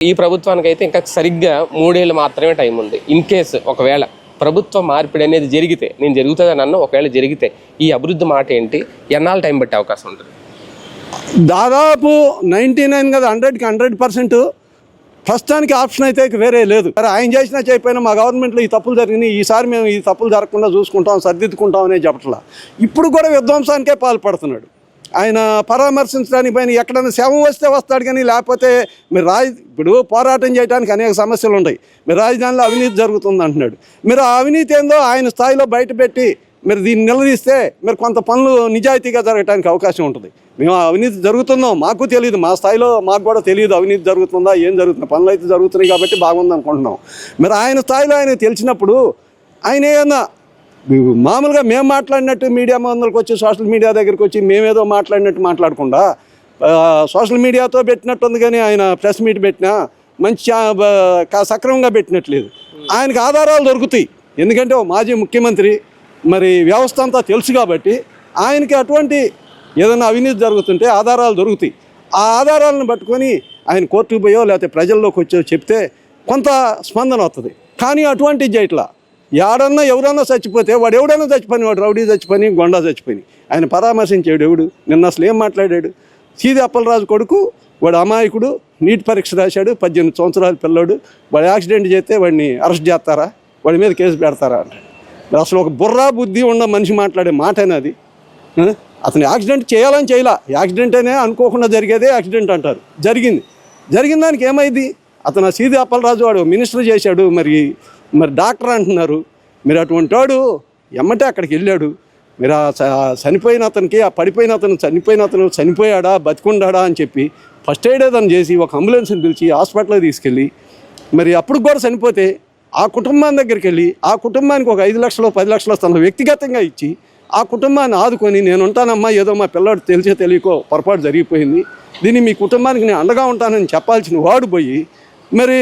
ఈ ప్రభుత్వానికి అయితే ఇంకా సరిగ్గా 3 ఏళ్ళు మాత్రమే టైం ఉంది. ఇన్ కేసు ఒకవేళ ప్రభుత్వ మార్పిడి అనేది జరిగితే, నేను జరుగుతుందని అన్న ఒకవేళ జరిగితే ఈ అభివృద్ధి మాట ఏంటి, ఎన్నాళ్ళు టైం పట్టే అవకాశం ఉంటుంది? దాదాపు 99 కదా, 100కి 100%. ప్రస్తుతానికి ఆప్షన్ అయితే వేరే లేదు. ఆయన చేసినా చేయకపోయినా మా గవర్నమెంట్లో ఈ తప్పులు జరిగినాయి, ఈసారి మేము ఈ తప్పులు జరగకుండా చూసుకుంటాం, సర్దిద్దుకుంటాం అనే చెప్పట్లా. ఇప్పుడు కూడా విధ్వంసానికే పాల్పడుతున్నాడు. ఆయన పరామర్శించడానికి పైన ఎక్కడైనా శవం వస్తే వస్తాడు, కానీ లేకపోతే మీరు ఇప్పుడు పోరాటం చేయడానికి అనేక సమస్యలు ఉన్నాయి. మీరు రాజధానిలో అవినీతి జరుగుతుంది అంటున్నాడు. మీరు ఆ అవినీతి ఏందో ఆయన స్థాయిలో బయటపెట్టి మీరు దీన్ని నిలదీస్తే మీరు కొంత పనులు నిజాయితీగా జరగడానికి అవకాశం ఉంటుంది. మేము అవినీతి జరుగుతుందో మాకు తెలియదు, మా స్థాయిలో మాకు కూడా తెలియదు అవినీతి జరుగుతుందా ఏం జరుగుతుందో. పనులు అయితే జరుగుతున్నాయి కాబట్టి బాగుంది అనుకుంటున్నాం. మీరు ఆయన స్థాయిలో ఆయన తెలిసినప్పుడు ఆయన ఏమన్నా మామూలుగా మేము మాట్లాడినట్టు మీడియా ముందుకు వచ్చి సోషల్ మీడియా దగ్గరికి వచ్చి మేమేదో మాట్లాడినట్టు మాట్లాడకుండా సోషల్ మీడియాతో పెట్టినట్టుంది, కానీ ఆయన ప్రెస్ మీట్ పెట్టినా మంచి సక్రమంగా పెట్టినట్లేదు. ఆయనకు ఆధారాలు దొరుకుతాయి, ఎందుకంటే మాజీ ముఖ్యమంత్రి, మరి వ్యవస్థ అంతా తెలుసు కాబట్టి ఆయనకి అటువంటి ఏదైనా అవినీతి జరుగుతుంటే ఆధారాలు దొరుకుతాయి. ఆ ఆధారాలను పట్టుకొని ఆయన కోర్టుకు పోయో లేకపోతే ప్రజల్లోకి వచ్చో చెప్తే కొంత స్పందన వస్తుంది. కానీ అటువంటి చేయట్లా. ఎవరన్నా చచ్చిపోతే వాడు ఎవడన్నా చచ్చిపోయి, వాడు రౌడీ చచ్చిపోయి, గొండా చచ్చిపోయి, ఆయన పరామర్శించాడు ఎవడు? నిన్న అసలు ఏం మాట్లాడాడు? సీది అప్పలరాజు కొడుకు, వాడు అమాయకుడు, నీట్ పరీక్ష రాశాడు, 18 సంవత్సరాల పిల్లోడు, వాడు యాక్సిడెంట్ చేస్తే వాడిని అరెస్ట్ చేస్తారా, వాడి మీద కేసు పెడతారా అంటే అసలు ఒక బుర్రా బుద్ధి ఉన్న మనిషి మాట్లాడే మాట అది. అతను యాక్సిడెంట్ చేయాలని చేయలా, యాక్సిడెంట్ అనే అనుకోకుండా జరిగేదే యాక్సిడెంట్ అంటారు. జరిగిన దానికి ఏమైంది? అతను సీది అప్పలరాజు వాడు మినిస్టర్ చేశాడు, మరి డాక్టర్ అంటున్నారు. మీరు అటువంటి వాడు ఎమ్మటే అక్కడికి వెళ్ళాడు. మీరు చనిపోయిన అతనికి, ఆ పడిపోయిన అతను చనిపోయాడా బతికుండాడా అని చెప్పి ఫస్ట్ ఎయిడ్ ఏదైనా చేసి ఒక అంబులెన్స్ని పిలిచి హాస్పిటల్కి తీసుకెళ్ళి, మరి అప్పుడు కూడా చనిపోతే ఆ కుటుంబాన్ని దగ్గరికి వెళ్ళి ఆ కుటుంబానికి ఒక 5 లక్షలు 10 లక్షలు తన వ్యక్తిగతంగా ఇచ్చి ఆ కుటుంబాన్ని ఆదుకొని, నేను ఉంటానమ్మా, ఏదో మా పిల్లాడు తెలియకో పొరపాటు జరిగిపోయింది, దీన్ని మీ కుటుంబానికి నేను అండగా ఉంటానని చెప్పాల్సిన వాడు పోయి, మరి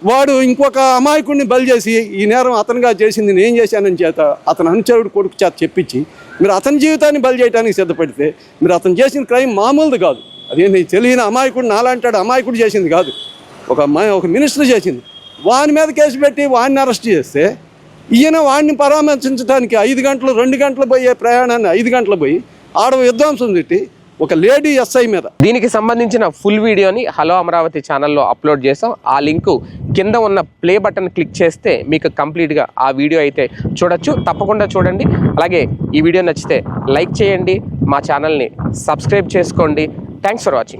వాడు ఇంకొక అమాయకుడిని బలి చేసి ఈ నేరం అతనుగా చేసింది నేను చేశానని చేత అతను అనుచరుడు కొడుకు చేత చెప్పించి మీరు అతని జీవితాన్ని బలి చేయడానికి సిద్ధపడితే, మీరు అతను చేసిన క్రైమ్ మామూలుది కాదు. అదేంటి తెలియని అమాయకుడు నాలాంటాడు అమాయకుడు చేసింది కాదు, ఒక మినిస్టర్ చేసింది. వాని మీద కేసు పెట్టి వాడిని అరెస్ట్ చేస్తే ఈయన వాడిని పరామర్శించడానికి 5 గంటలు 2 గంటలు పోయే ప్రయాణాన్ని 5 గంటలు పోయి ఆడ విధ్వంసం పెట్టి ఒక లేడీ ఎస్ఐ మీద. దీనికి సంబంధించిన ఫుల్ వీడియోని హలో అమరావతి ఛానల్లో అప్లోడ్ చేసాం. ఆ లింకు కింద ఉన్న ప్లే బటన్ క్లిక్ చేస్తే మీకు కంప్లీట్గా ఆ వీడియో అయితే చూడొచ్చు. తప్పకుండా చూడండి. అలాగే ఈ వీడియో నచ్చితే లైక్ చేయండి, మా ఛానల్ని సబ్స్క్రైబ్ చేసుకోండి. Thanks for watching.